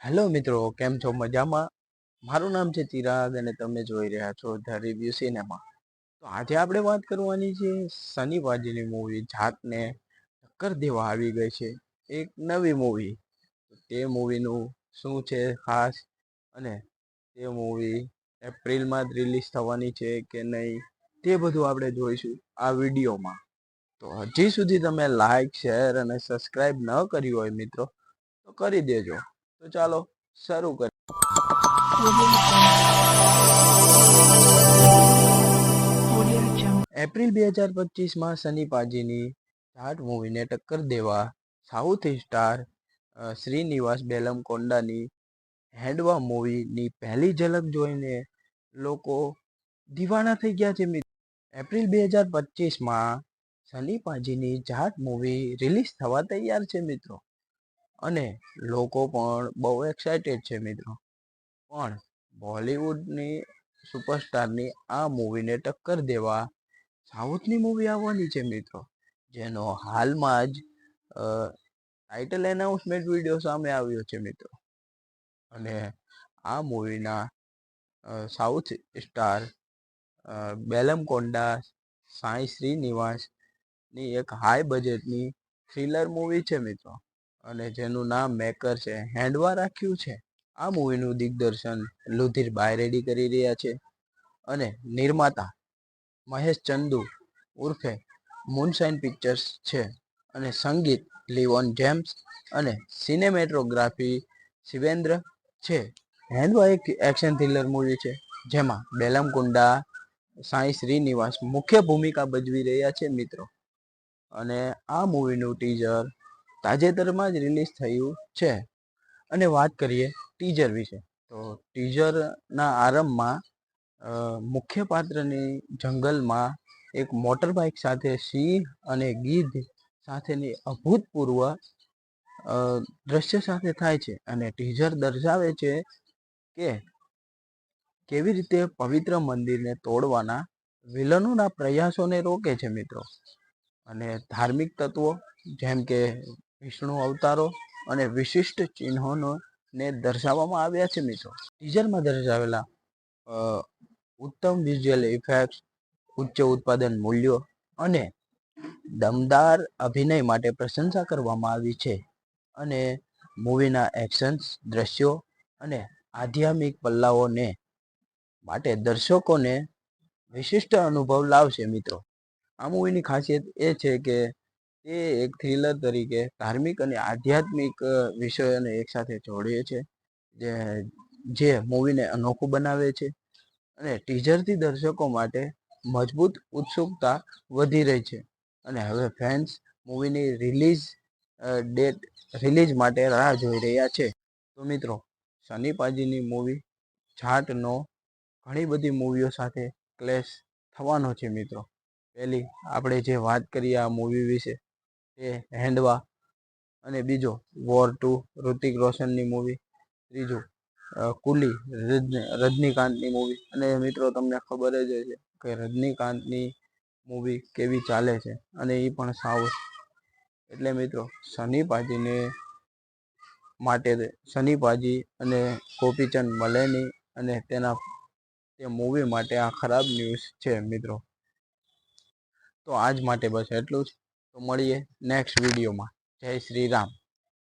Hello મિત્રો, કેમ છો? મજામાં? મારું નામ છે ચિરાગ અને તમે જોઈ રહ્યા છો ધ રિવ્યુ સિનેમા. તો આજે આપણે વાત કરવાની છે સની પાજીની મૂવી જાતને ટક્કર દેવા આવી ગઈ છે. એક નવી મૂવી. તે મૂવીનું શું છે ખાસ, અને તે મૂવી એપ્રિલમાં જ રિલીઝ થવાની છે કે નહીં, તે બધું આપણે જોઈશું આ વિડીયોમાં. તો હજી સુધી તમે લાઈક, શેર અને સબસ્ક્રાઈબ ન કર્યું હોય મિત્રો, તો કરી દેજો. તો ચાલો શરૂ કરીએ. એપ્રિલ 2025માં સની પાજીની જાટ મૂવીને ટક્કર દેવા સાઉથ સ્ટાર શ્રીનિવાસ બેલમકોંડાની હેન્ડવા મૂવીની પહેલી ઝલક જોઈને લોકો દીવાના થઈ ગયા છે. એપ્રિલ 2025માં સની પાજીની જાટ મૂવી રિલીઝ થવા તૈયાર છે મિત્રો, અને લોકો પણ બહુ એક્સાઇટેડ છે મિત્રો. પણ બોલિવૂડની સુપરસ્ટારની આ મૂવીને ટક્કર દેવા સાઉથની મૂવી આવવાની છે મિત્રો, જેનો હાલમાં જ ટાઇટલ એનાઉન્સમેન્ટ વિડીયો સામે આવ્યો છે મિત્રો. અને આ મૂવીના સાઉથ સ્ટાર બેલમકોંડા સાઈ શ્રીનિવાસની એક હાઈ બજેટની થ્રિલર મૂવી છે મિત્રો, અને જેનું નામ મેકર છે હેન્ડવા રાખ્યું છે. આ મૂવીનું દિગ્દર્શન લુધિર બાયરેડી કરી રહ્યા છે, અને નિર્માતા મહેશ ચંદુ ઉર્ફે મૂનશાઇન પિક્ચર્સ છે, અને સંગીત લિવોન જેમ્સ અને સિનેમેટોગ્રાફી શિવેન્દ્ર છે. હેન્ડવા એક એક્શન થ્રિલર મૂવી છે, જેમાં બેલમકુંડા સાઈ શ્રીનિવાસ મુખ્ય ભૂમિકા ભજવી રહ્યા છે મિત્રો. અને આ મૂવીનું ટીઝર તાજેતરમાં જ રિલીઝ થયું છે. અને વાત કરીએ ટીઝર વિશે, તો ટીઝરના આરંભમાં મુખ્ય પાત્રની જંગલમાં એક મોટર બાઇક સાથે સિંહ અને ગીધ સાથેની અભૂતપૂર્વ દ્રશ્ય સાથે થાય છે. અને ટીઝર દર્શાવે છે કે કેવી રીતે પવિત્ર મંદિરને તોડવાના વિલનોના પ્રયાસોને રોકે છે મિત્રો. અને ધાર્મિક તત્વો જેમ કે વિષ્ણુ અવતારો અને વિશિષ્ટ ચિહ્નોને દર્શાવવામાં આવ્યા છે મિત્રો. ટીઝરમાં દર્શાવેલા ઉત્તમ વિઝ્યુઅલ ઇફેક્ટ્સ, ઉચ્ચ ઉત્પાદન મૂલ્યો અને દમદાર અભિનય માટે પ્રશંસા કરવામાં આવી છે. અને મૂવીના એક્શન્સ દ્રશ્યો અને આધ્યાત્મિક પલ્લાઓને માટે દર્શકોને વિશિષ્ટ અનુભવ લાવશે મિત્રો. આ મૂવીની ખાસિયત એ છે કે તે એક થ્રિલર તરીકે ધાર્મિક અને આધ્યાત્મિક વિષયોને એકસાથે જોડે છે, જે મૂવીને અનોખું બનાવે છે. અને ટીઝરથી દર્શકો માટે મજબૂત ઉત્સુકતા વધી રહી છે, અને હવે ફેન્સ મૂવીની રિલીઝ માટે રાહ જોઈ રહ્યા છે. તો મિત્રો, સની પાજીની મૂવી જાટનો ઘણી બધી મૂવીઓ સાથે ક્લેશ થવાનો છે મિત્રો. પહેલી આપણે જે વાત કરીએ આ મૂવી વિશે, એ હેન્ડવા. અને બીજો વોર 2 ઋતિક રોશનની મૂવી. ત્રીજું કુલી રજનીકાંતની મૂવી. અને મિત્રો તમને ખબર જ હશે કે રજનીકાંતની મૂવી કેવી ચાલે છે, અને એ પણ સાઉથ. એટલે મિત્રો સની પાજી અને ગોપીચંદ મલેની અને તે મૂવી માટે આ ખરાબ ન્યૂઝ છે મિત્રો. તો આજ માટે બસ એટલું જ. તો મળીએ નેક્સ્ટ વિડીયોમાં. જય શ્રી રામ.